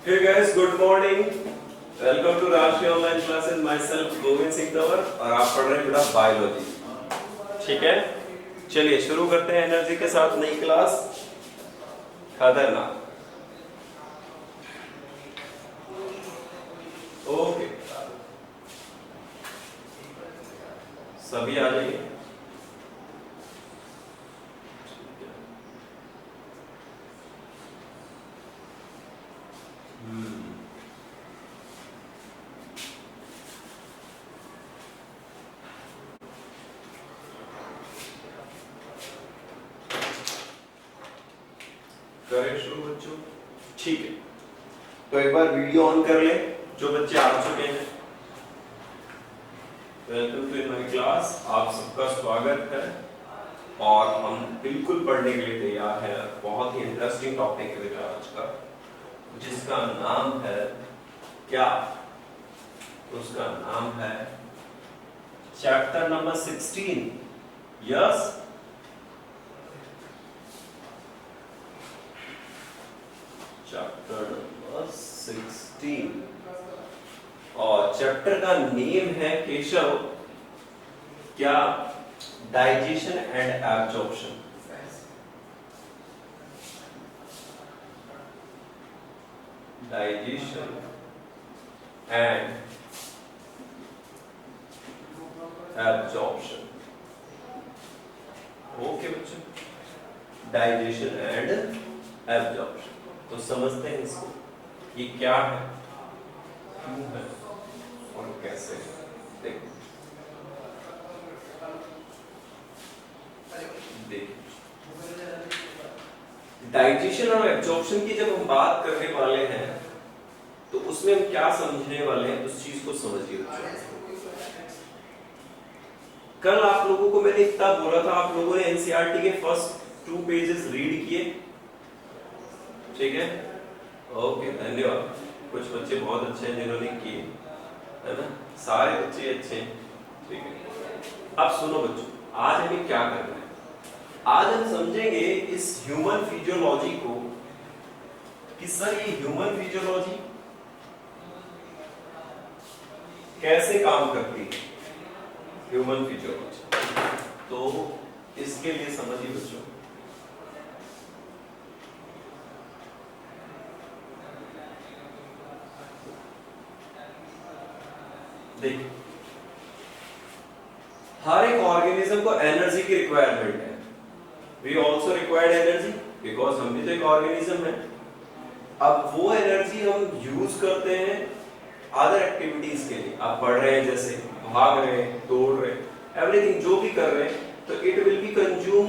Hey guys, good morning. Welcome to राष्ट्रीय online classes. myself Govind Singh Tanwar और आप पढ़ रहे हैं बेटा बायोलॉजी. ठीक है, चलिए शुरू करते हैं एनर्जी के साथ नई क्लास. खतरनाक. ओके, सभी आ जाइए. करें शुरू बच्चों. ठीक है, तो एक बार वीडियो ऑन कर ले जो बच्चे आ चुके हैं. Welcome to my class. आप सबका स्वागत है और हम बिल्कुल पढ़ने के लिए तैयार हैं. बहुत ही इंटरेस्टिंग टॉपिक है बेटा आज का, जिसका नाम है क्या? उसका नाम है chapter number 16. Yes, chapter number 16 और चैप्टर का नेम है केशव क्या? Digestion and absorption. Digestion and absorption. Okay बच्चों, डाइजेशन एंड एब्जॉर्प्शन. तो समझते हैं इसको, ये क्या है, क्यों है और कैसे है. देखो डाइजेशन और एब्जॉर्प्शन की जब हम बात करने वाले हैं तो उसमें हम क्या समझने वाले हैं, उस चीज को समझिए. कल आप लोगों को मैंने इतना बोला था, आप लोगों ने एनसीईआरटी के फर्स्ट 2 पेजेस रीड किए. ठीक है, ओके, धन्यवाद. कुछ बच्चे बहुत अच्छे हैं जिन्होंने किए, है ना? सारे बच्चे अच्छे हैं. ठीक है, अब सुनो बच्चों, आज हमें क्या करना है. आज हम समझेंगे इस ह्यूमन फिजियोलॉजी को कि सर ये ह्यूमन फिजियोलॉजी कैसे काम करती है. ह्यूमन फिजियोलॉजी, तो इसके लिए समझिए बच्चों, देखिए हर एक ऑर्गेनिज्म को एनर्जी की रिक्वायरमेंट है. We also required energy because हम भी तो एक ऑर्गेनिज्म है. अब वो एनर्जी हम यूज करते हैं अदर एक्टिविटीज के लिए. आप पढ़ रहे हैं, जैसे भाग रहे हैं, दौड़ रहे हैं, एवरीथिंग जो भी कर रहे हैं, तो it will be consume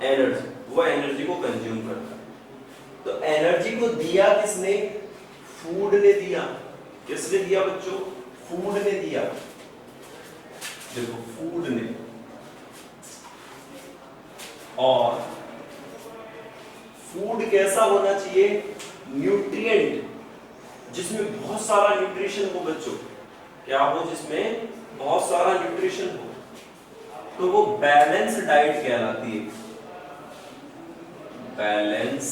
energy. वो एनर्जी को कंज्यूम करता है. तो एनर्जी को दिया किसने? फूड ने दिया. किसने दिया बच्चों? फूड ने दिया. देखो फूड ने. और फूड कैसा होना चाहिए? न्यूट्रिएंट, जिसमें बहुत सारा न्यूट्रिशन हो बच्चों. क्या हो? जिसमें बहुत सारा न्यूट्रिशन हो. तो वो बैलेंस डाइट कहलाती है. बैलेंस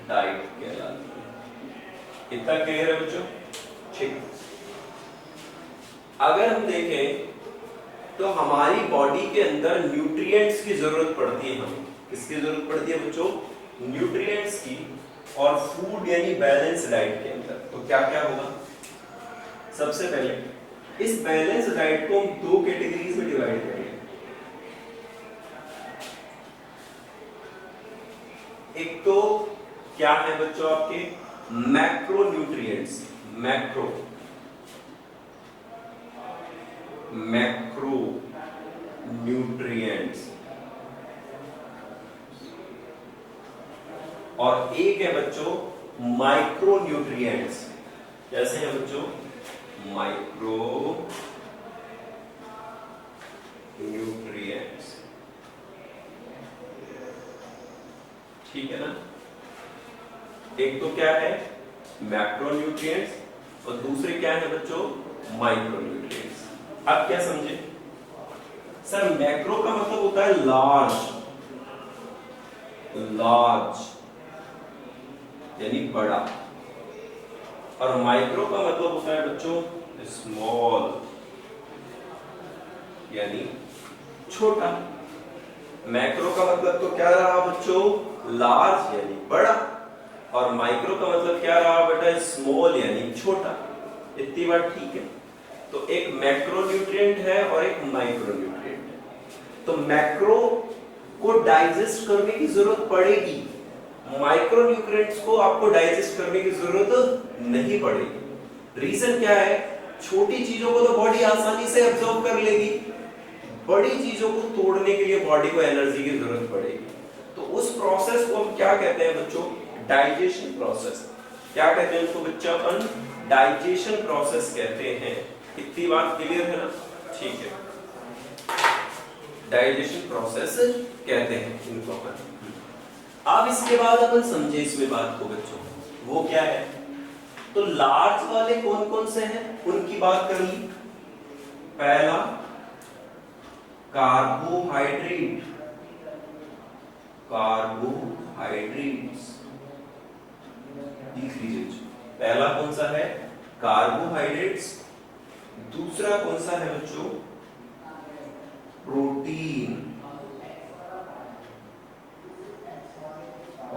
डाइट कहलाती है. इतना क्लियर है बच्चों? ठीक. अगर हम देखें तो हमारी बॉडी के अंदर न्यूट्रिएंट्स की जरूरत पड़ती है. हमें किसकी जरूरत पड़ती है बच्चों? न्यूट्रिएंट्स की. और फूड यानी बैलेंस डाइट के अंदर तो क्या क्या होगा? सबसे पहले इस बैलेंस डाइट को हम 2 कैटेगरीज में डिवाइड करेंगे. एक तो क्या है बच्चों आपके? Macro nutrients. Macro nutrients. और एक है बच्चों माइक्रो न्यूट्रिएंट्स. कैसे है बच्चों? Micro nutrients. ठीक है ना? एक तो क्या है? मैक्रो न्यूट्रिएंट्स और दूसरे क्या है बच्चों? Micro nutrients. अब क्या समझे? सर मैक्रो का मतलब होता है लार्ज. यानी बड़ा. और माइक्रो का मतलब होता है बच्चों स्मॉल, यानी छोटा। मैक्रो का मतलब तो क्या रहा बच्चों, लार्ज यानी बड़ा, और माइक्रो का मतलब क्या रहा बेटा, स्मॉल यानी छोटा। इतनी बात ठीक है। तो एक मैक्रो न्यूट्रिएंट है और एक माइक्रो न्यूट्रिएंट है। तो मैक्रो को डाइजेस्ट करने की जरूरत पड़ेगी, माइक्रो न्यूट्रिएंट्स को आपको डाइजेस्ट करने की जरूरत नहीं पड़ेगी। रीजन क्या है, छोटी चीजों को तो बॉडी आसानी से एब्जॉर्ब कर लेगी, बड़ी चीजों को तोड़ने के लिए बॉडी को एनर्जी की जरूरत पड़ेगी। तो उस प्रोसेस को हम क्या कहते हैं बच्चों, डाइजेशन प्रोसेस। क्या कहते हैं उसको बच्चा, अपन डाइजेशन प्रोसेस कहते हैं। इतनी बात क्लियर है ना, ठीक है। डाइजेशन प्रोसेस कहते हैं इनको अपन। अब इसके बाद अपन समझे इसमें बात को बच्चों, वो क्या है। तो लार्ज वाले कौन कौन से हैं उनकी बात कर ली। पहला कार्बोहाइड्रेट, कार्बोहाइड्रेट्स लिख लीजिए। पहला कौन सा है, कार्बोहाइड्रेट्स। दूसरा कौन सा है बच्चों, प्रोटीन।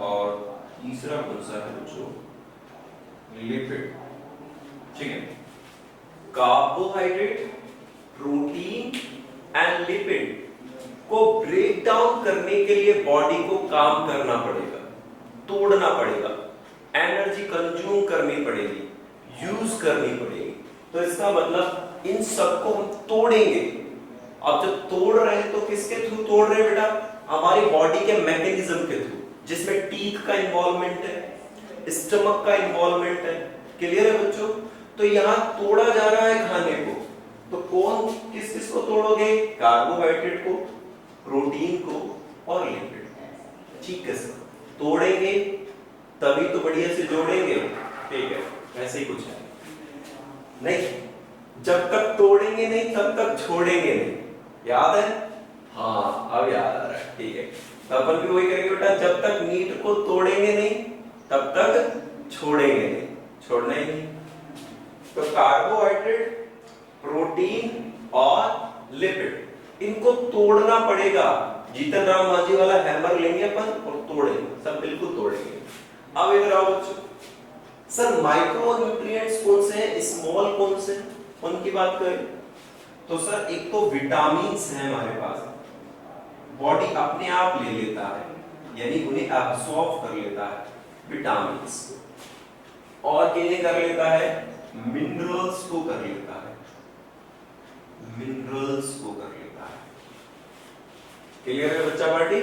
और तीसरा कौन सा है बच्चों, लिपिड। ठीक है, कार्बोहाइड्रेट, प्रोटीन एंड लिपिड को ब्रेक डाउन करने के लिए बॉडी को काम करना पड़ेगा, तोड़ना पड़ेगा, एनर्जी कंज्यूम करनी पड़ेगी, यूज करनी पड़ेगी। तो इसका मतलब इन सबको हम तोड़ेंगे। अब जब तोड़ रहे हैं तो किसके थ्रू तोड़ रहे हैं बेटा, हमारी बॉडी के मैकेनिज्म के थ्रू, जिसमें टीथ का इन्वॉल्वमेंट है, स्टमक का इन्वॉल्वमेंट है। क्लियर है बच्चों। तो यहां तोड़ा जा रहा है खाने को, तो कौन किस किस को तोड़ोगे, कार्बोहाइड्रेट को, प्रोटीन को और लिपिड। ठीक है सर, तोड़ेंगे तभी तो बढ़िया से जोड़ेंगे। ठीक है, ऐसे ही कुछ है नहीं, जब तक तोड़ेंगे नहीं तब तक छोड़ेंगे नहीं। याद है, हाँ अब याद आ रहा है। ठीक है, तो अपन भी वही करेंगे बेटा, जब तक मीट को तोड़ेंगे नहीं तब तक छोड़ेंगे नहीं, छोड़ना ही नहीं। तो कार्बोहाइड्रेट, प्रोटीन और लिपिड, इनको तोड़ना पड़ेगा। जीतन राम मांझी वाला हैमर लेंगे अपन और तोड़ेंगे, सब बिल्कुल तोड़ेंगे। अब इधर आओ बच्चों, सर माइक्रो न्यूट्रिएंट्स कौन से हैं, स्मॉल कौन से, उनकी बात करें तो सर एक तो विटामिन्स हैं हमारे पास, बॉडी अपने आप ले लेता है, यानी उन्हें एब्सॉर्ब कर लेता है, विटामिन्स। और किन्हें कर लेता है, मिनरल्स को कर लेता है, मिनरल्स को कर लेता है। क्लियर है बच्चा पार्टी,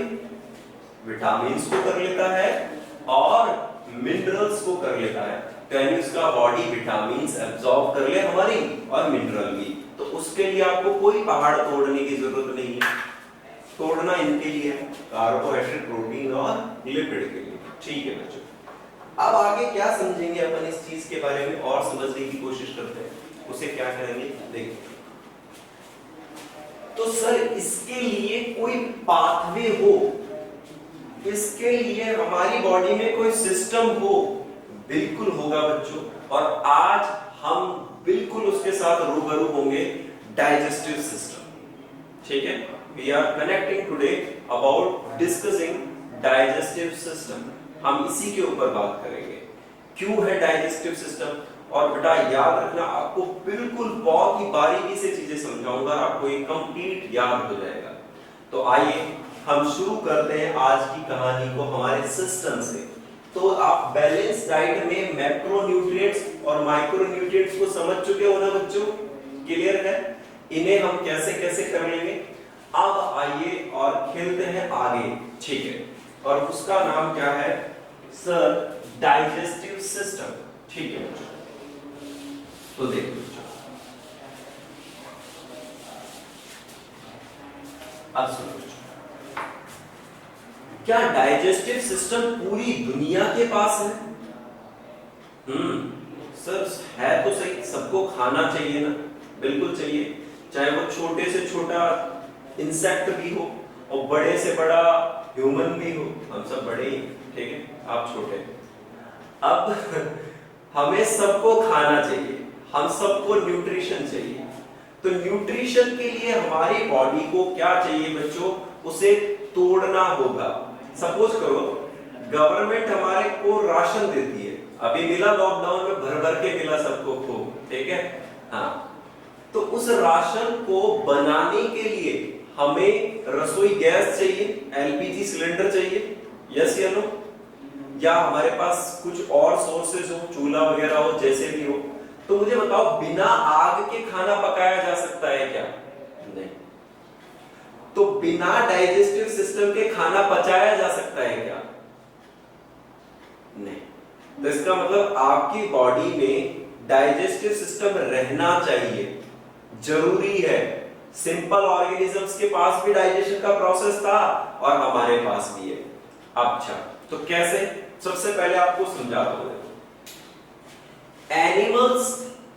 विटामिन्स को कर लेता है और मिनरल्स को कर लेता है। तो यानी उसका बॉडी विटामिन्स एब्सॉर्ब कर ले हमारी और मिनरल भी। तो उसके लिए आपको कोई पहाड़ तोड़ने की जरूरत नहीं है, तोड़ना इनके लिए है, कार्बोहाइड्रेट, प्रोटीन और लिपिड के लिए। ठीक है बच्चों, अब आगे क्या समझेंगे अपन इस चीज के बारे में और समझने की कोशिश करते हैं। उसे क्या करेंगे देखिए। तो सर इसके लिए कोई पाथवे हो, इसके लिए हमारी बॉडी में कोई सिस्टम हो, बिल्कुल होगा बच्चों। और आज हम बिल्कुल उसके साथ रूबरू होंगे, डाइजेस्टिव सिस्टम। ठीक है, we are connecting today about discussing digestive system. हम इसी के ऊपर बात करेंगे, क्यों है डाइजेस्टिव सिस्टम। और बेटा याद रखना, आपको बिल्कुल बहुत ही बारीकी से चीजें समझाऊंगा, आपको ये कंप्लीट याद हो जाएगा। तो आइए हम शुरू करते हैं आज की कहानी को हमारे सिस्टम से। तो आप बैलेंस डाइट में मैक्रो न्यूट्रिएंट्स और माइक्रो न्यूट्रिएंट्स को समझ चुके हो ना बच्चों, क्लियर है। इन्हें हम कैसे कैसे कर लेंगे। अब आइए और खेलते हैं आगे। ठीक है, और उसका नाम क्या है सर, डाइजेस्टिव सिस्टम। ठीक है बच्चों, तो देखो अब सुनो, क्या डाइजेस्टिव सिस्टम पूरी दुनिया के पास है? सर है तो सही, सबको खाना चाहिए ना, बिल्कुल चाहिए, चाहे वो छोटे से छोटा इंसेक्ट भी हो और बड़े से बड़ा ह्यूमन भी हो। हम सब बड़े ही, ठीक है, आप छोटे। अब हमें सबको खाना चाहिए, हम सबको न्यूट्रिशन चाहिए। तो न्यूट्रिशन के लिए हमारी बॉडी को क्या चाहिए बच्चों, उसे तोड़ना होगा। सपोज करो गवर्नमेंट हमारे को राशन देती है, अभी मिला लॉकडाउन में भर भर के मिला सबको खूब, ठीक है। हाँ, तो उस राशन को बनाने के लिए हमें रसोई गैस चाहिए, एलपीजी सिलेंडर चाहिए, यस या नो? या हमारे पास कुछ और सोर्सेज हो, चूल्हा वगैरह हो, जैसे भी हो। तो मुझे बताओ बिना आग के खाना पकाया जा सकता है क्या? नहीं। तो बिना डाइजेस्टिव सिस्टम के खाना पचाया जा सकता है क्या? नहीं। तो इसका मतलब आपकी बॉडी में डाइजेस्टिव सिस्टम रहना चाहिए, जरूरी है। सिंपल ऑर्गेनिजम्स के पास भी डाइजेशन का प्रोसेस था और हमारे पास भी है। अच्छा, तो कैसे? सबसे पहले आपको समझाता हूं। एनिमल्स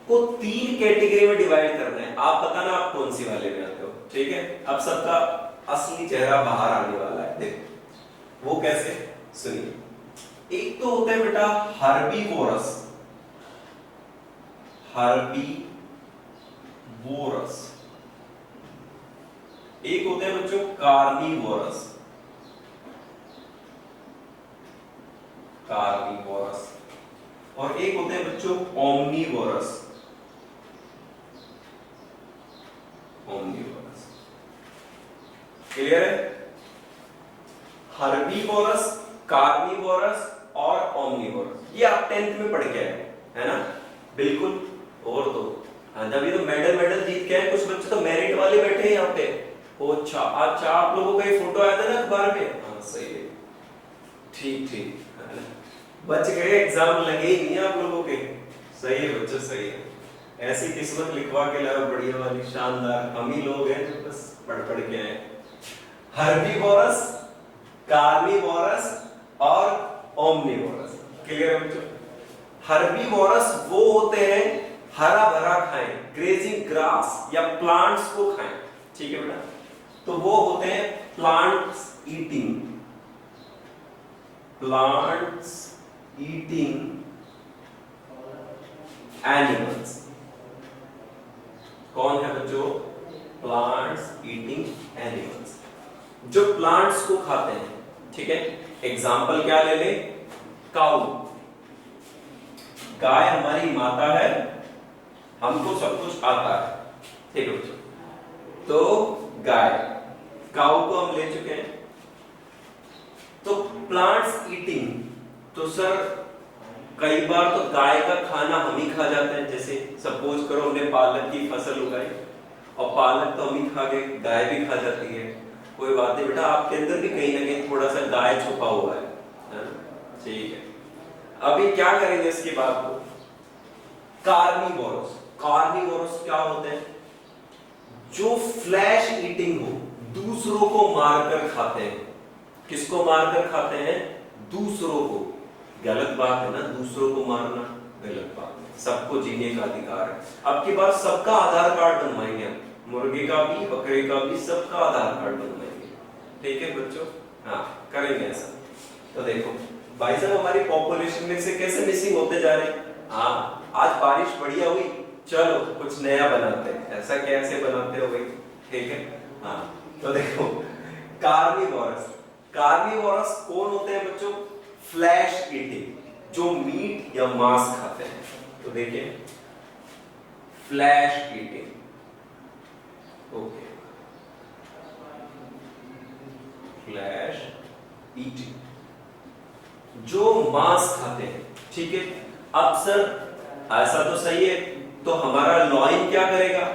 को 3 कैटेगरी में डिवाइड करना है, आप बताना आप कौन सी वाले में आते हो, ठीक है। अब सबका असली चेहरा बाहर आने वाला है, देखो वो कैसे, सुनिए। एक तो होता है बेटा हर्बीवोरस, हर्बीवोरस। एक होते हैं बच्चों कार्निवोरस, कार्निवोरस। और एक होते हैं बच्चों ओमनीवोरस, ओमनीवोरस। क्लियर है? हर्बीवोरस, कार्निवोरस और ओमनीवोरस, ये आप 10th में पढ़ के आए है ना? बिल्कुल। और तो जब ये तो मेडल जीत के आए, कुछ बच्चे तो मेरिट वाले बैठे हैं यहाँ पे। अच्छा अच्छा, आप लोगों का ये फोटो आया था ना अखबार में? हाँ सही है, ठीक ठीक, बच गए, एग्जाम लगे ही नहीं आप लोगों के। सही है बच्चों, सही है। ऐसी किस्मत लिखवा के लाओ बढ़िया वाली, शानदार। हम ही लोग हैं जो बस पढ़ के आए। हर्बीवोरस, कार्निवोरस और ओमनीवोरस। क्लियर है बच्चों? हर्बीवोरस वो होते हैं हरा भरा खाएं, ग्रेजिंग ग्रास या प्लांट्स को खाएं, ठीक है बेटा। तो वो होते हैं plants eating, plants eating animals. कौन है बच्चों? प्लांट्स ईटिंग एनिमल्स, जो प्लांट्स को खाते हैं, ठीक है। एग्जाम्पल क्या ले ले? काऊ, गाय हमारी माता है, हमको सब कुछ आता है, ठीक है बच्चों। तो गाय, काऊ को हम ले चुके हैं। तो प्लांट्स ईटिंग, तो सर कई बार तो गाय का खाना हम ही खा जाते हैं। जैसे सपोज करो हमने पालक की फसल उगाई और पालक तो हम ही खा गए, गाय भी खा जाती है। कोई बात नहीं बेटा, आपके अंदर भी कहीं ना कहीं थोड़ा सा गाय छुपा हुआ है, ठीक है। अभी क्या करेंगे इसकी बात को? कार्निवोरस, कार्निवोरस क्या होते हैं? जो फ्लैश ईटिंग हो, दूसरों को मारकर खाते हैं। किसको मारकर खाते हैं? दूसरों को। गलत बात है ना, दूसरों को मारना गलत बात है। सबको जीने का अधिकार है। अब की बार सबका आधार कार्ड बनवाएंगे हम, मुर्गे का भी, बकरे का भी, सबका आधार कार्ड बनवाएंगे, ठीक है बच्चों। हाँ करेंगे ऐसा। तो देखो भाई साहब, हमारी पॉपुलेशन में से कैसे मिसिंग होते जा रहे हैं। हाँ, आज बारिश बढ़िया हुई, चलो कुछ नया बनाते हैं। ऐसा कैसे बनाते हो भाई, ठीक है। हाँ तो देखो कार्निवोरस, कार्निवोरस कौन होते हैं बच्चों? फ्लैश ईटिंग, जो मीट या मांस खाते हैं। तो देखिए flesh eating, okay, flesh eating, जो मांस खाते हैं, ठीक है। अब सर ऐसा तो सही है, तो हमारा लॉइन क्या करेगा?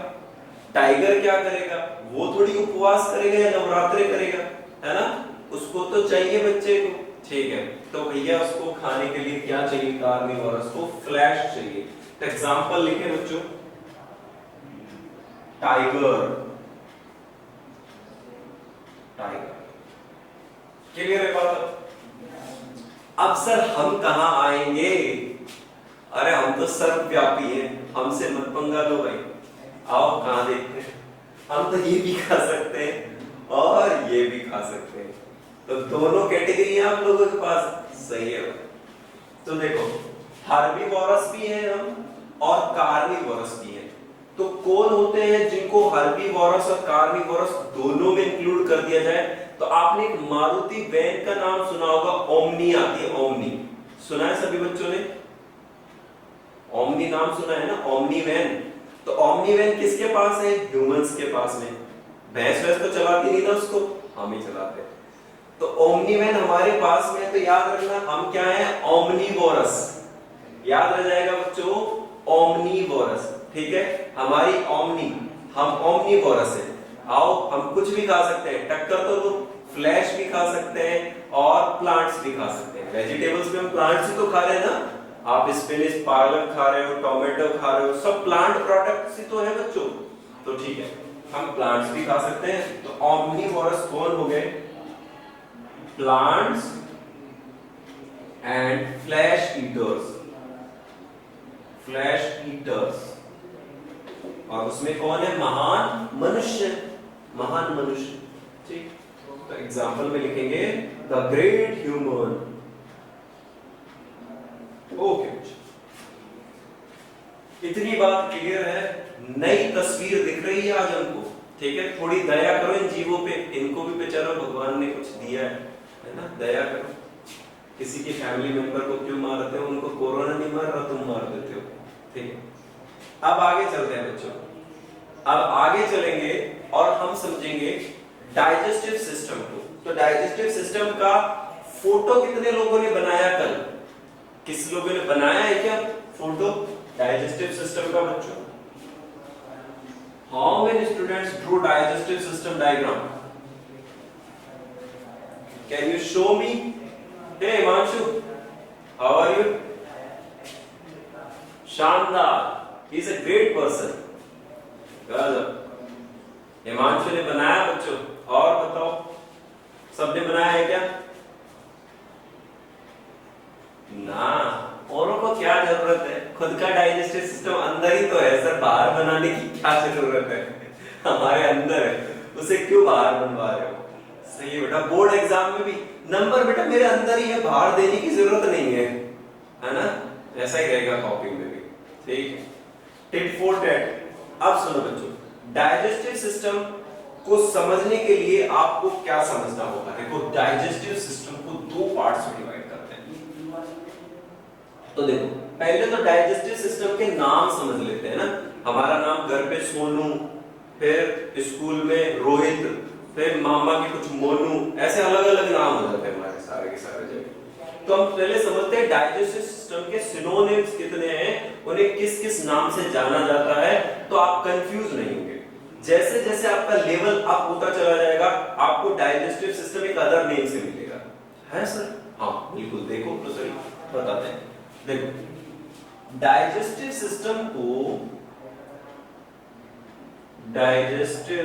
टाइगर क्या करेगा? वो थोड़ी उपवास करेगा या नवरात्रे करेगा, है ना? उसको तो चाहिए बच्चे को, ठीक है। तो भैया उसको खाने के लिए क्या चाहिए? कार्निवोरस को फ्लैश चाहिए। तो एग्जांपल लिखे बच्चों, टाइगर, टाइगर। क्लियर है बात? अब सर हम कहां आएंगे? अरे हम तो सर्वव्यापी हैं, हमसे मत पंगा लो भाई। आओ कहां देखते हैं, हम तो ये भी खा सकते हैं और ये भी खा सकते हैं। तो दोनों कैटेगरी है आप लोगों के पास, सही है। तो देखो हर्बीवोरस भी है हम और कार्निवोरस भी है। तो कौन होते हैं जिनको हर्बीवोरस और कार्निवोरस दोनों में इंक्लूड कर दिया जाए? तो आपने एक मारुति वैन का नाम सुना होगा, ओमनी आती है, ओमनी सुना है सभी बच्चों ने? ओमनी नाम सुना है ना, ओमनी वैन। तो ओमनी वैन किसके पास है? ह्यूमंस के पास में। भैंस वैस तो चलाती नहीं ना उसको, हम ही चलाते हैं। तो ओमनी वैन हमारे पास में, तो याद रखना हम क्या है? ओमनीवोरस। याद रह जाएगा बच्चों, ओमनीवोरस। ठीक है, हमारी ओमनी, हम ओमनीवोरस है। आओ, हम कुछ भी खा सकते हैं, टक्कर तो दो, फ्लैश भी खा सकते हैं और प्लांट्स भी खा सकते हैं। वेजिटेबल्स में हम प्लांट्स ही तो खा रहे हैं ना, आप स्पिनच, पालक खा रहे हो, टोमेटो खा रहे हो, सब प्लांट प्रोडक्ट्स ही तो है बच्चों। तो ठीक है, हम प्लांट्स भी खा सकते हैं। तो ओमनीवोरस कौन हो गए? Plants and flash eaters, flash eaters. और उसमें कौन है? महान मनुष्य, महान मनुष्य। ठीक, तो एग्जांपल में लिखेंगे द ग्रेट ह्यूमन। ओके, इतनी बात क्लियर है? नई तस्वीर दिख रही है आज हमको? ठीक है, थोड़ी दया करो इन जीवों पे, इनको भी बेचारा भगवान ने कुछ दिया है ना, दया करो। किसी के फैमिली मेंबर को क्यों मारते हो? उनको कोरोना नहीं मार रहा, तुम मार देते हो। ठीक है, अब आगे चलते हैं बच्चों। अब आगे चलेंगे और हम समझेंगे डाइजेस्टिव सिस्टम को। तो डाइजेस्टिव सिस्टम का फोटो कितने लोगों ने बनाया कल? किस लोगों ने बनाया है क्या फोटो डाइजेस्टिव सिस्टम का बच्चों? How many students drew digestive system diagram? Can you show me? Hey Himanshu, how are you? शानदार, he is a great person. Himanshu ने बनाया बच्चों। और बताओ, सबने बनाया है क्या? ना, औरों को क्या जरूरत है? खुद का डाइजेस्टिव सिस्टम अंदर ही तो है सर, बाहर बनाने की क्या जरूरत है? हमारे अंदर है, उसे क्यों बाहर बनवा रहे हो? सही है बेटा, बोर्ड एग्जाम में भी नंबर बेटा मेरे अंदर ही है, बाहर देने की जरूरत नहीं है ना? ऐसा ही रहेगा कॉपी में भी। ठीक है, टिट फॉर टैट। अब सुनो बच्चों, डाइजेस्टिव सिस्टम को समझने के लिए आपको क्या समझना होगा? देखो, डाइजेस्टिव सिस्टम को दो पार्ट्स में डिवाइड करते हैं। तो देखो, पहले तो डाइजेस्टिव सिस्टम के नाम समझ लेते हैं ना। हमारा नाम घर पे सोनू, फिर स्कूल में रोहित, फिर मामा के कुछ मोनू, ऐसे अलग अलग नाम हो जाते हैं हमारे सारे के सारे जगह। तो हम पहले समझते हैं डाइजेस्टिव सिस्टम के सिनोनिम्स कितने हैं, उन्हें किस किस नाम से जाना जाता है, तो आप कंफ्यूज नहीं होंगे। जैसे जैसे आपका लेवल अप होता चला जाएगा, आपको डाइजेस्टिव सिस्टम एक अदर नेम से मिलेगा। है सर? हाँ बिल्कुल, देखो तो सही बताते हैं। देखो, डाइजेस्टिव सिस्टम को, डाइजेस्टिव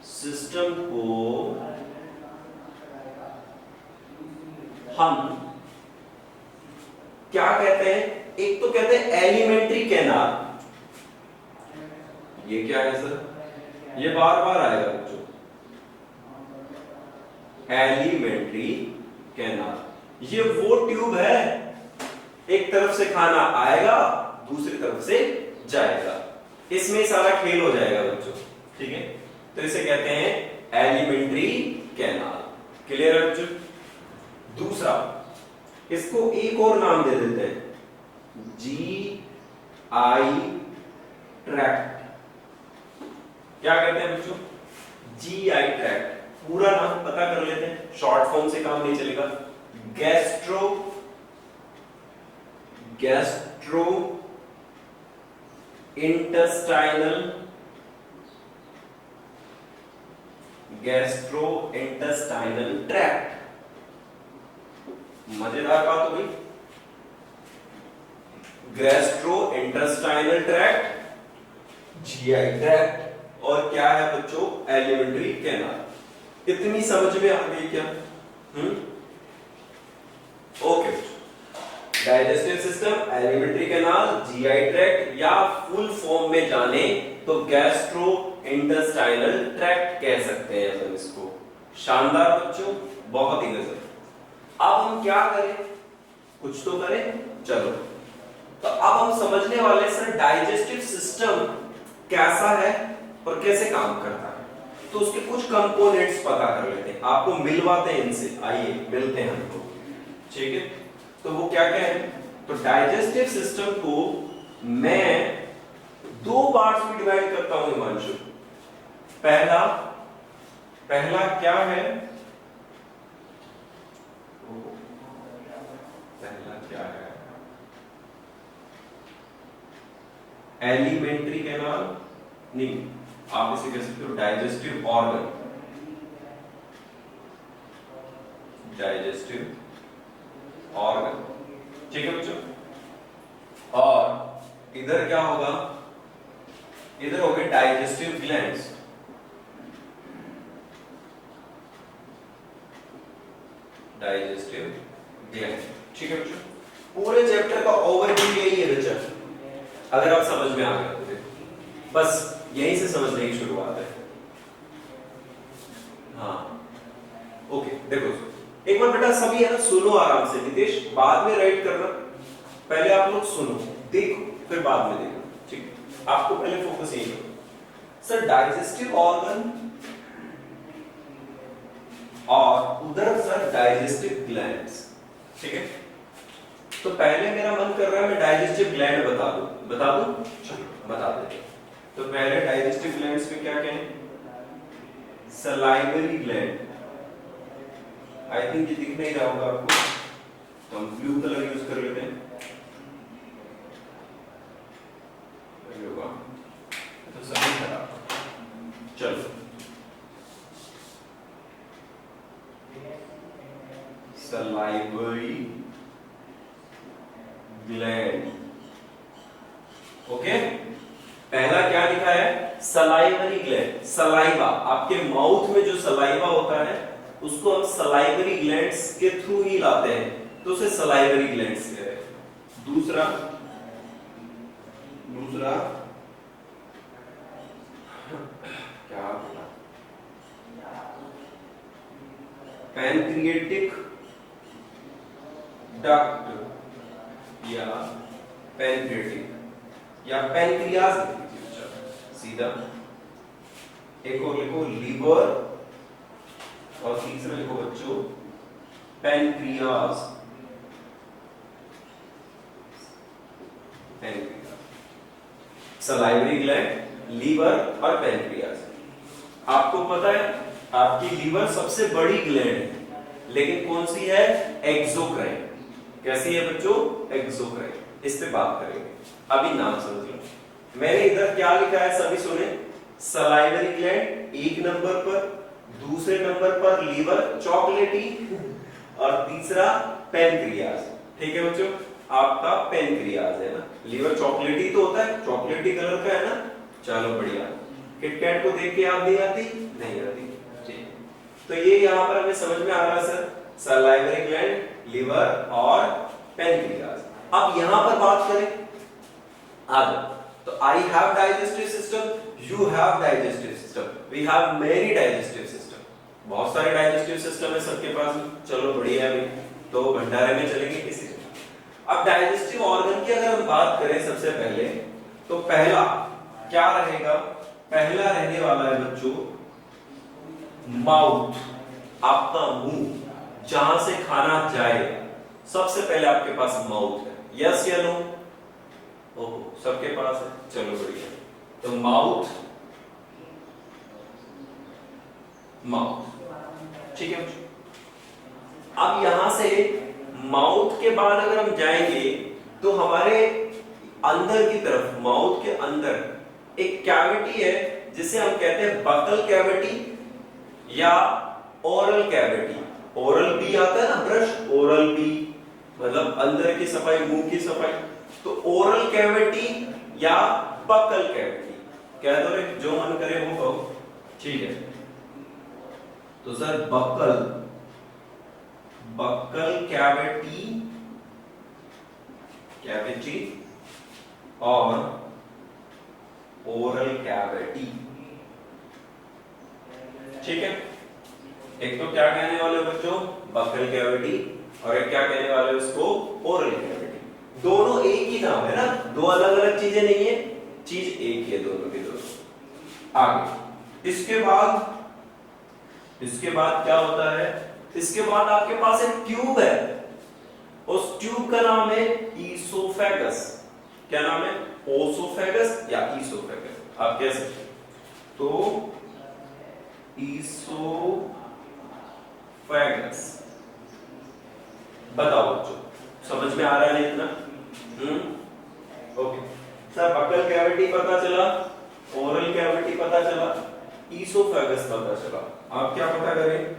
सिस्टम को हम क्या कहते हैं? एक तो कहते हैं एलिमेंट्री कैनाल। ये क्या है सर? ये बार बार आएगा बच्चों, एलिमेंट्री कैनाल। ये वो ट्यूब है, एक तरफ से खाना आएगा, दूसरी तरफ से जाएगा, इसमें सारा खेल हो जाएगा बच्चों। ठीक है, तो इसे कहते हैं एलिमेंट्री कैनाल। क्लियर है बच्चों? दूसरा, इसको एक और नाम दे देते हैं, GI ट्रैक्ट। क्या कहते हैं बच्चों? GI tract. पूरा नाम पता कर लेते हैं, शॉर्ट फॉर्म से काम नहीं चलेगा। Gastro intestinal tract. मजेदार बात हो गई। Gastro intestinal tract, GI tract, और क्या है बच्चों? Alimentary canal. इतनी समझ में आ गई क्या? Okay, digestive system, alimentary canal, GI tract, या फुल फॉर्म में जाने तो गैस्ट्रो इंटेस्टाइनल ट्रैक्ट कह सकते हैं अपन इसको। शानदार बच्चों, बहुत ही गजब। अब हम क्या करें? कुछ तो करें। चलो, तो अब हम समझने वाले सर डाइजेस्टिव सिस्टम कैसा है और कैसे काम करता है। तो उसके कुछ कंपोनेंट्स पता कर लेते हैं, आपको मिलवाते हैं इनसे, आइए मिलते हैं हमको, ठीक है। तो वो क्या क्या है, तो डाइजेस्टिव सिस्टम को मैं दो पार्ट्स में डिवाइड करता हूं हिमांशु। पहला पहला क्या है, पहला क्या है, एलिमेंट्री कैनाल नहीं, आप इसे कह सकते हो डाइजेस्टिव ऑर्गन, डाइजेस्टिव ऑर्गन, ठीक है बच्चों। और इधर क्या होगा, इधर हो गए डाइजेस्टिव ग्लैंड्स, डाइजेस्टिव ग्लैंड, ठीक है बच्चों। पूरे चैप्टर का ओवरव्यू यही है बच्चा, अगर आप समझ में आ गया तो देखो, बस यहीं से समझने की शुरुआत है। हाँ ओके, देखो एक बार बेटा सभी है ना सुनो आराम से, नितेश बाद में राइट करना, पहले आप लोग सुनो देखो फिर बाद में देखो, ठीक है। आपको पहले फोकस यही करो सर, डाइजेस्टिव ऑर्गन और उधर सर डाइजेस्टिव ग्लैंड्स, ठीक है। तो पहले मेरा मन कर रहा है मैं डाइजेस्टिव ग्लैंड बता दूं, चलो बता देते। तो पहले डाइजेस्टिव ग्लैंड्स में क्या क्या है, सलाइवरी ग्लैंड, आई थिंक ये दिख नहीं रहा होगा आपको, तो हम ब्लू कलर यूज कर लेते हैं, तो सभी खराब। चलो सलाइवरी ग्लैंड, ओके। पहला क्या लिखा है, सलाइवरी ग्लैंड, सलाइवा, आपके माउथ में जो सलाइवा होता है उसको हम सलाइवरी ग्लैंड्स के थ्रू ही लाते हैं, तो उसे सलाइवरी ग्लैंड्स कहते हैं। दूसरा क्या बोला, पैनक्रिएटिक डक्ट या पैनक्रिएटिक या पैनक्रियाज सीधा, एक और लिखो लीवर, और तीसरा लिखो बच्चों पैनक्रियाज, सलाइवरी ग्लैंड, लीवर और पैनक्रियाज। आपको पता है आपकी लीवर सबसे बड़ी ग्लैंड है, लेकिन कौन सी है, एक्सोक्राइन। कैसी है बच्चों, एक्सोक्राइन, इस पे बात करेंगे, अभी नाम समझ लो। मैंने इधर क्या लिखा है सभी सुने, सलाइवरी ग्लैंड एक नंबर पर, दूसरे नंबर पर लीवर चॉकलेटी, और तीसरा पैनक्रियाज, ठीक है बच्चों। आपका पैनक्रियाज है ना, लीवर चॉकलेटी तो होता है, चॉकलेटी कलर का है ना, चलो बढ़िया। किटकैट को देख के याद नहीं आती, नहीं आती, ठीक। तो ये यहाँ पर हमें समझ में आ रहा है सर, सलाइवरी ग्लैंड, लीवर और पैनक्रियाज। अब यहाँ पर बात करें आगे, तो I have digestive system, you have digestive system, we have many digestive system, बहुत सारे डाइजेस्टिव सिस्टम है सबके पास, चलो बढ़िया है भाई, तो भंडारे में चलेंगे किसी। अब डाइजेस्टिव ऑर्गन की अगर हम बात करें सबसे पहले, तो पहला क्या रहेगा, पहला रहने वाला है बच्चों माउथ, आपका मुंह, जहां से खाना जाए, सबसे पहले आपके पास माउथ है, यस या नो, ओहो सबके पास है, चलो बढ़िया। तो माउथ, ठीक है। अब यहां से माउथ के बाद अगर हम जाएंगे तो हमारे अंदर की तरफ, माउथ के अंदर एक कैविटी है जिसे हम कहते हैं बकल कैविटी या ओरल कैविटी। ओरल बी आता है ना, ब्रश, ओरल बी मतलब अंदर की सफाई, मुंह की सफाई। तो ओरल कैविटी या बकल कैविटी कह दो रे, जो मन करे वो कहो, ठीक है। तो सर बक्कल कैविटी और ओरल कैविटी, ठीक है। एक तो क्या कहने वाले बच्चों, बक्कल कैविटी और एक क्या कहने वाले हैं उसको, ओरल कैविटी। दोनों एक ही नाम है ना, दो अलग अलग चीजें नहीं है, चीज एक ही है दोनों की दोनों। आगे इसके बाद क्या होता है, इसके बाद आपके पास एक ट्यूब है, उस ट्यूब का नाम है ईसोफेगस। क्या नाम है, ओसोफेगस या ईसोफेगस, आप कह सकते हैं। तो ईसोफेगस, बताओ बच्चों समझ में आ रहा है नहीं इतना? ओके सर, बकल कैविटी पता चला, ओरल कैविटी पता चला, ईसोफेगस पता चला। आप क्या पता करें,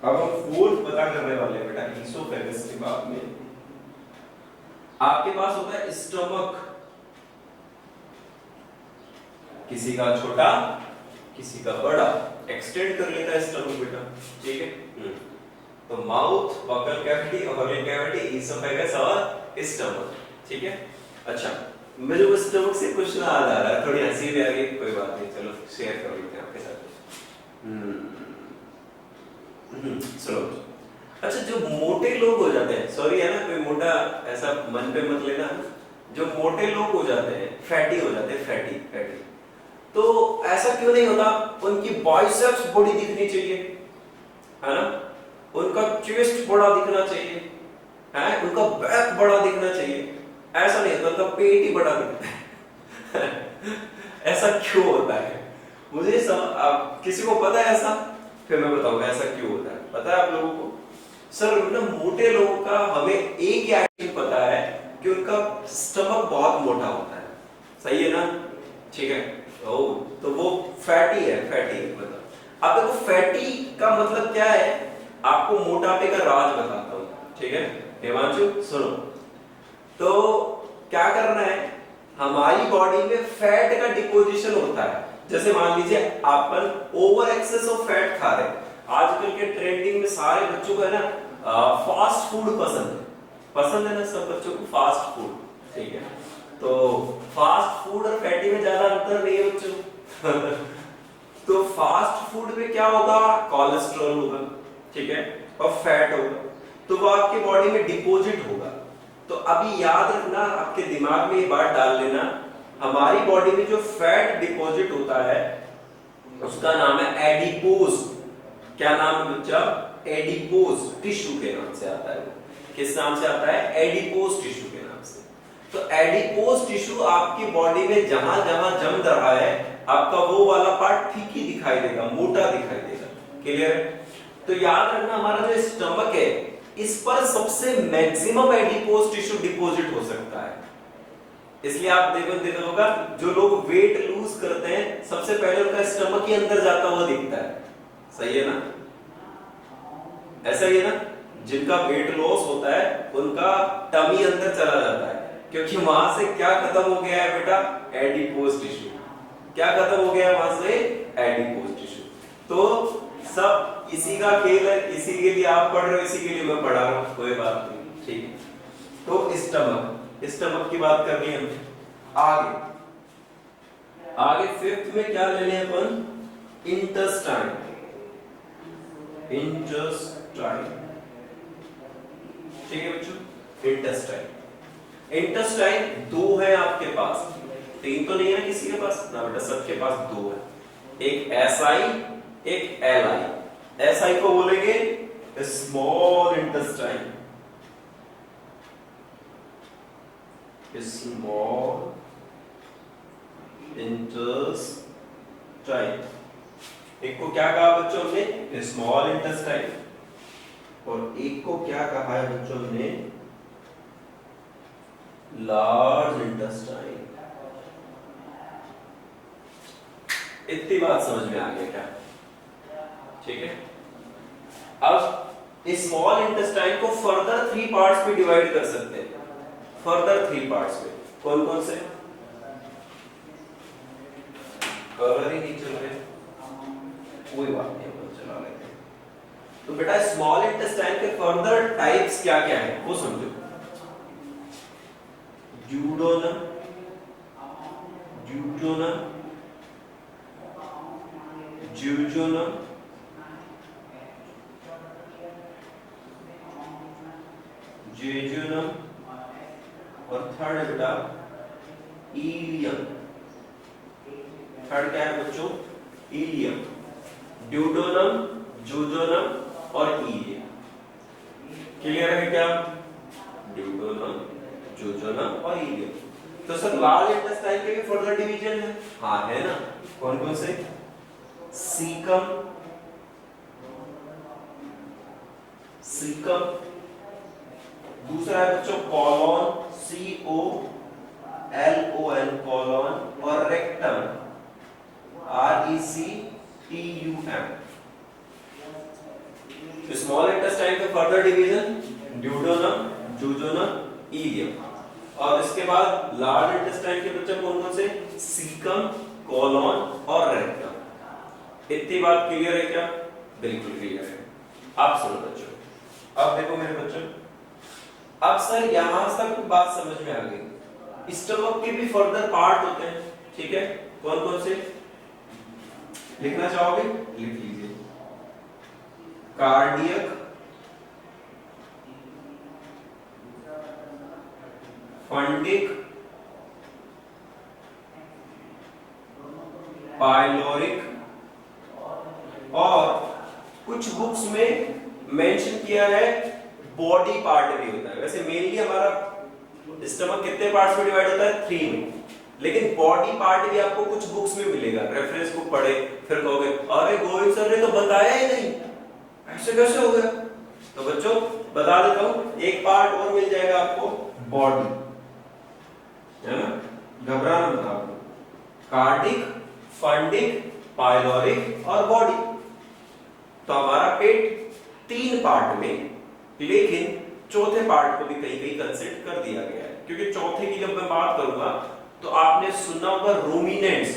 अब हम फोर्थ पता करने वाले हैं बेटा। ईसोफेगस के बाद में आपके पास होता है स्टमक, किसी का छोटा किसी का बड़ा, एक्सटेंड कर लेता है स्टमक बेटा, ठीक है। तो mouth, buccal cavity, oral cavity, oesophagus और स्टमक, ठीक है। अच्छा, मुझे उस स्टमक से कुछ ना आ रहा है, थोड़ी हंसी भी आ गई, कोई बात नहीं, चलो शेयर कर लेते हैं आपके साथ। चलो अच्छा, जो मोटे लोग हो जाते हैं, सॉरी है ना, कोई मोटा ऐसा मन पे मत लेना, जो मोटे लोग हो जाते हैं, फैटी हो जाते हैं, फैटी, तो ऐसा क्यों नहीं होता, उनकी बाइसेप्स बड़ी दिखनी चाहिए, है ना, उनका चेस्ट बड़ा दिखना चाहिए, है, उनका बैक बड़ा दिखना चाहिए। ऐसा नहीं होता, उनका पेट ही बड़ा दिखता है। ऐसा क्यों होता है, मुझे आप किसी को पता है ऐसा? फिर मैं बताऊंगा ऐसा क्यों होता है। पता है आप लोगों को? सर ना, मोटे लोगों का हमें एक ही आइडिया पता है कि उनका स्टमक बहुत मोटा होता है, सही है ना, ठीक है। तो वो फैटी है मतलब। अब देखो फैटी का मतलब क्या है, आपको मोटापे का राज बताता हूं, ठीक है देवांशु, सुनो। तो क्या करना है, हमारी बॉडी में फैट का डिपोजिशन होता है। जैसे मान लीजिए अपन ओवर एक्सेस ऑफ फैट खा रहे हैं, आजकल के ट्रेंडिंग में सारे बच्चों को है ना फास्ट फूड पसंद है ना, सब बच्चों को फास्ट फूड, ठीक है। तो फास्ट फूड और फैटी में ज्यादा अंतर नहीं है बच्चों। तो फास्ट फूड में क्या होगा, कोलेस्ट्रॉल होगा, ठीक है, और फैट होगा, तो वो आपके बॉडी में डिपोजिट होगा। तो अभी याद रखना, आपके दिमाग में ये बात डाल लेना, हमारी बॉडी में जो फैट डिपॉजिट होता है उसका नाम है एडिपोज। क्या नाम है बच्चा, एडिपोज टिश्यू के नाम से आता है। किस नाम से आता है, एडिपोज टिश्यू के नाम से। तो एडिपोज टिश्यू आपकी बॉडी में जहां जहां जम रहा है, आपका वो वाला पार्ट ठीक ही दिखाई देगा, मोटा दिखाई देगा, क्लियर? तो याद रखना, हमारा जो स्टमक है इस पर सबसे मैक्सिमम एडिपोज टिश्यू डिपॉजिट हो सकता है। इसलिए आप देखो होगा, जो लोग वेट लूज करते हैं सबसे पहले उनका स्टमक ही अंदर जाता हुआ दिखता है, सही है ना, ऐसा ही है ना। जिनका वेट लॉस होता है उनका टमी अंदर चला जाता है, क्योंकि वहां से क्या खत्म हो गया है बेटा, एडिपोज टिश्यू। क्या खत्म हो गया है वहां से, एडिपोज टिश्यू। तो सब इसी का खेल है, इसी के लिए आप पढ़ रहे हो, इसी के लिए मैं पढ़ा रहा हूं, कोई बात नहीं, ठीक है। तो स्टमक की बात कर ली हमने। आगे फिफ्थ में क्या लेने हैं अपन, इंटेस्टाइन। ठीक है बच्चों, इंटेस्टाइन दो है आपके पास, तीन तो नहीं है किसी के पास ना बेटा, सबके पास दो है, एक एसआई एक एलआई। एसआई को बोलेंगे स्मॉल इंटेस्टाइन, स्मॉल इंटेस्टाइन। एक को क्या कहा बच्चों ने, स्मॉल इंटेस्टाइन, और एक को क्या कहा है बच्चों ने, लार्ज इंटेस्टाइन। इतनी बात समझ में आ गया क्या, ठीक है। अब स्मॉल इंटेस्टाइन को फर्दर 3 पार्ट्स में डिवाइड कर सकते हैं, फर्दर 3 पार्ट्स में। कौन कौन से, कलर ही नहीं चल रहे, कोई बात नहीं, अपन चला लेते हैं। तो बेटा स्मॉल इंटेस्टाइन के फर्दर टाइप्स क्या क्या है वो समझो। ड्यूडोनम, ज्यूजोनम, जेजुनम और थर्ड है बेटा इलियम। थर्ड क्या है बच्चों? इलियम। ड्यूडोनम, जूजोनम और इलियम। क्लियर है क्या? ड्यूडोनम, जूजोनम और इलियम। तो सर लार्ज इंटेस्टाइन के भी फर्दर डिवीजन है? हाँ है ना। कौन कौन से? सीकम, सीकम, दूसरा है बच्चों कॉलोन, COLON कॉलोन, और रेक्टम, RECTUM। स्मॉल इंटेस्टाइन का फर्दर डिवीजन ड्यूडोनम, जूजोनम, इलियम। और इसके बाद लार्ज इंटेस्टाइन के बच्चे कौन कौन से? सीकम, कॉलोन और रेक्टम। इतनी बात क्लियर है क्या? बिल्कुल क्लियर है। आप सुनो बच्चों, अब देखो मेरे बच्चों, अब सर यहां तक बात समझ में आ गई। स्टमक के भी फर्दर पार्ट होते हैं, ठीक है? कौन कौन से लिखना चाहोगे? लिख लीजिए। कार्डियक, फंडिक, पाइलोरिक, और कुछ बुक्स में मेंशन किया है बॉडी पार्ट भी होता है। वैसे मेनली हमारा स्टमक कितने पार्ट्स में डिवाइड होता है? 3 में। लेकिन बॉडी पार्ट भी आपको कुछ बुक्स में मिलेगा। रेफरेंस बुक पढ़े फिर कहोगे अरे गोविंद सर ने तो बताया ही नहीं, ऐसे कैसे हो गया? तो बच्चों बता देता हूं, एक पार्ट और मिल जाएगा आपको, बॉडी, है ना? घबराना मत आपको। कार्डिक, फंडिक, पाइलोरिक और बॉडी। तो हमारा पेट 3 पार्ट में, लेकिन चौथे पार्ट को भी कहीं कहीं कंसीडर कर दिया गया है, क्योंकि चौथे की जब मैं बात करूंगा तो आपने सुना होगा रूमिनेंट्स।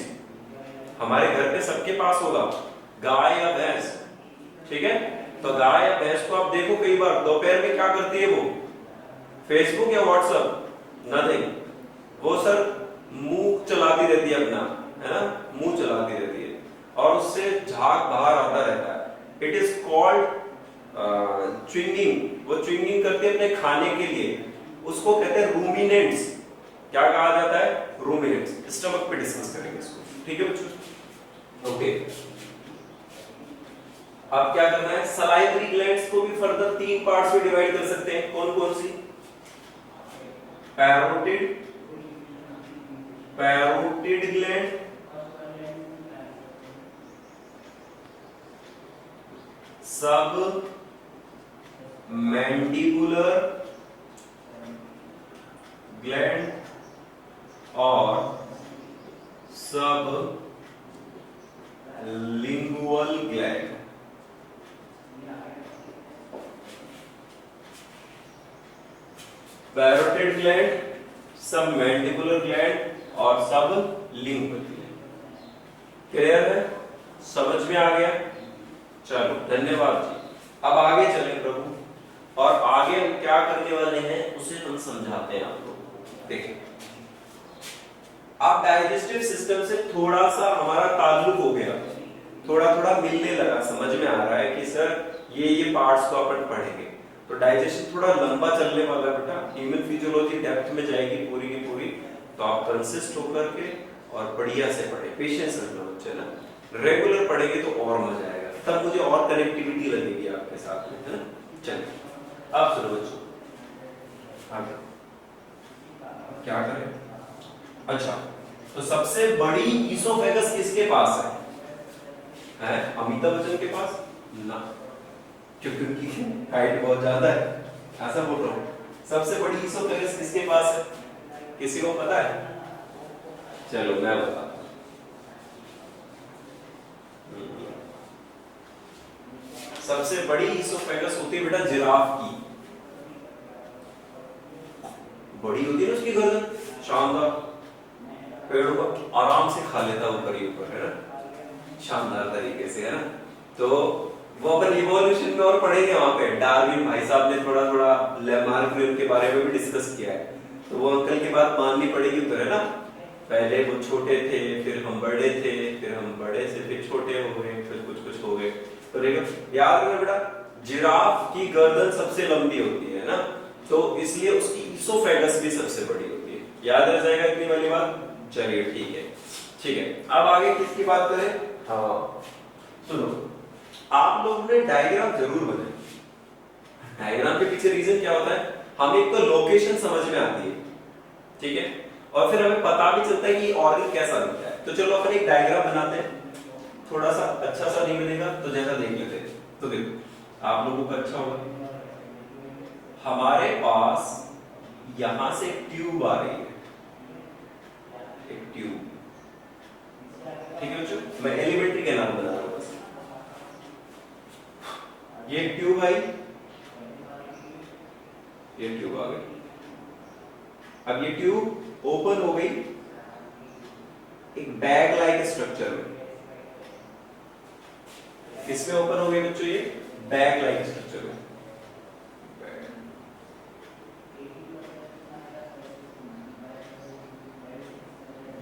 हमारे घर पे सबके पास होगा गाय या भैंस, ठीक है? तो गाय या भैंस को आप देखो कई बार दोपहर में क्या करती है वो? फेसबुक या व्हाट्सएप? नथिंग। वो सर मुंह चलाती रहती है अपना, है ना? मुंह चलाती रहती है और उससे झाग बाहर आता रहता है। It is called chewing. वो च्विंगिंग करती है अपने खाने के लिए, उसको कहते हैं रूमिनेंट्स। क्या कहा जाता है? रूमिनेंट्स। स्टमक पे डिस्कस करेंगे इसको, ठीक है बच्चों? ओके। अब क्या करना है? सलाइवरी ग्लैंड्स को भी फर्दर 3 पार्ट्स में डिवाइड कर सकते हैं। कौन कौन सी? पैरोटिड, पैरोटिड ग्लैंड, सब मैंडिबुलर ग्लैंड और सब लिंगुअल ग्लैंड। पैरोटिड ग्लैंड, सब मैंडिबुलर ग्लैंड और सब लिंगुअल ग्लैंड। क्लियर है? समझ में आ गया? चलो धन्यवाद जी। अब आगे चलें प्रभु, और आगे हम क्या करने वाले हैं उसे हम समझाते हैं आप लोगों को। देखिए, अब डाइजेस्टिव सिस्टम से थोड़ा सा हमारा ताल्लुक हो गया, थोड़ा थोड़ा मिलने लगा, समझ में आ रहा है कि सर ये पार्ट्स को अपन पढ़ेंगे। तो डाइजेशन थोड़ा लंबा चलने वाला है बेटा। ह्यूमन फिजियोलॉजी डेप्थ में जाएगी पूरी की पूरी, तो आप कंसिस्ट होकर के और बढ़िया से पढ़े, पेशेंस रखना बच्चे ना। रेगुलर पढ़ेंगे तो और मजा आएगा, तब मुझे और कनेक्टिविटी लगेगी आपके साथ में, है ना? चलिए आप सुनो बच्चों, आगे क्या करें? अच्छा, तो सबसे बड़ी ईसोफेगस किसके पास है? अमिताभ बच्चन के पास ना, क्योंकि उनकी हाइट बहुत ज्यादा है, ऐसा बोल रहा हूँ। सबसे बड़ी ईसोफेगस किसके पास है? किसी को पता है? चलो मैं बताता हूँ। सबसे बड़ी ईसोफेगस होती है बेटा जिराफ की। बड़ी होती है ना उसकी गर्दन, शानदार, पेड़ों को आराम से खा लेता ऊपर ही ऊपर, है ना? शानदार तरीके से, है ना? तो वो अपन इवोल्यूशन में और पढ़ेंगे वहां पे। डार्विन भाई साहब ने थोड़ा थोड़ा लेमार्क ने उनके बारे में भी डिस्कस किया है, तो वो अंकल की बात माननी पड़ेगी उधर, है ना? पहले वो छोटे थे, फिर हम बड़े थे, फिर हम बड़े से फिर छोटे हो गए, फिर कुछ कुछ हो गए। तो देखो याद रखना बेटा, जिराफ की गर्दन सबसे लंबी होती है ना? तो तो इसलिए उसकी ईसोफेगस भी सबसे बड़ी होती है। याद रह जाएगा इतनी वाली बात। चलिए ठीक है, ठीक है। अब आगे किसकी बात करें? हाँ सुनो, आप लोगों ने डायग्राम जरूर बनाए। डायग्राम के पीछे रीजन क्या होता है? हमें एक तो लोकेशन समझ में आती है, ठीक है, और फिर हमें पता भी चलता है कि ऑर्गन कैसा दिखता है। तो चलो अपन एक डायग्राम बनाते हैं, थोड़ा सा अच्छा सा नहीं बनेगा तो जैसा देख लेते हैं। तो देखो आप लोगों का अच्छा होगा। हमारे पास यहां से एक ट्यूब आ रही है, एक ट्यूब, ठीक है बच्चों, मैं एलिमेंट्री के नाम बता रहा हूं बस। ये ट्यूब आई, ये ट्यूब आ गई। अब ये ट्यूब ओपन हो गई एक बैग लाइक स्ट्रक्चर में। किसमें ओपन हो गई बच्चों? ये बैग लाइक स्ट्रक्चर में।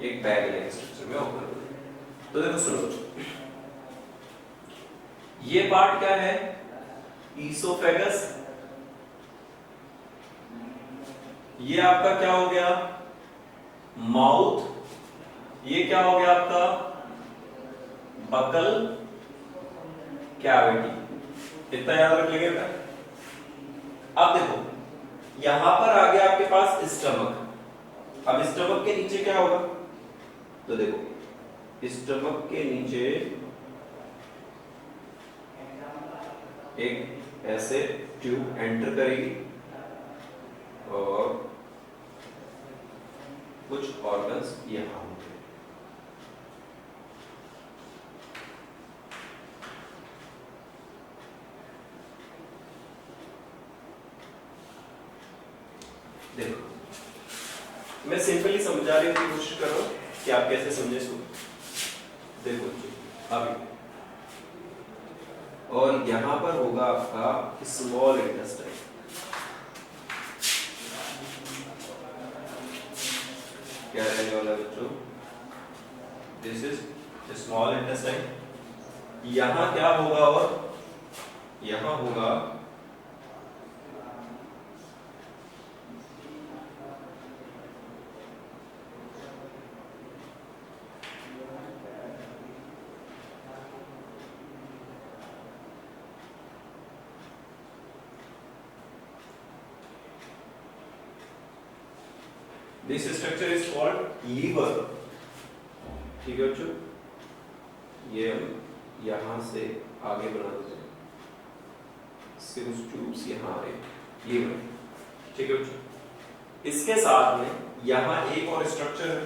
एक बैग लाइक स्ट्रक्चर में ओपन हो गई। तो देखो सुनो, ये पार्ट क्या है? ईसोफेगस। ये आपका क्या हो गया? माउथ। ये क्या हो गया आपका? Buccal cavity. इतना याद रख लेंगे बेटा। अब देखो यहां पर आ गया आपके पास स्टमक। अब स्टमक के नीचे क्या होगा? तो देखो स्टमक के नीचे एक ऐसे ट्यूब एंटर करेगी और कुछ ऑर्गन्स यहां होंगे। देखो मैं सिंपली समझाने की कोशिश कर रहा हूं कि आप कैसे समझे इसको। देखो अभी, और यहां पर होगा आपका स्मॉल इंटेस्टाइन। क्या रहने वाला बच्चों? This is small intestine. यहां क्या होगा? और यहां होगा this structure is called liver. ठीक है बच्चों, ये हम यहां से आगे बढ़ा देते हैं, इसके कुछ ट्यूब्स यहां आ रहे हैं, लीवर। ठीक है बच्चों, इसके साथ में यहां एक और स्ट्रक्चर है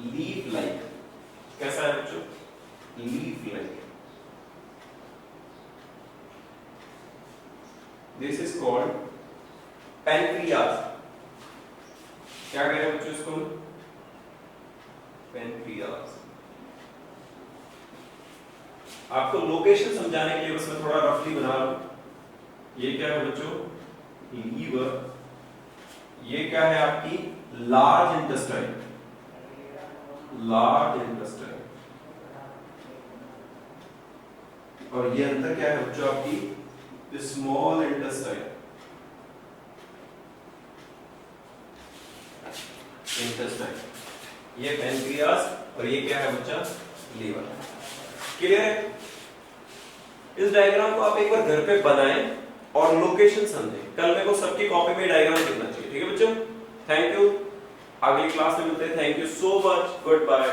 लीफ लाइक। कैसा है बच्चों? Leaf like. This is called pancreas. क्या कह रहे हैं बच्चों इसको? पैनक्रियाज। आपको लोकेशन समझाने के लिए बस मैं थोड़ा रफली बना रहा हूं। ये क्या है बच्चों? लीवर। ये क्या है आपकी? Large intestine. Large intestine. और ये अंदर क्या है बच्चों? आपकी स्मॉल इंटेस्टाइन। इंटेस्टाइन, ये पैनक्रियाज और ये क्या है बच्चा? लीवर। क्लियर है? इस डायग्राम को आप एक बार घर पे बनाएं और लोकेशन समझें। कल मेरे को सबकी कॉपी में डायग्राम लिखना चाहिए। ठीक है बच्चों, थैंक यू। अगली क्लास में मिलते हैं। Thank you so much, good bye.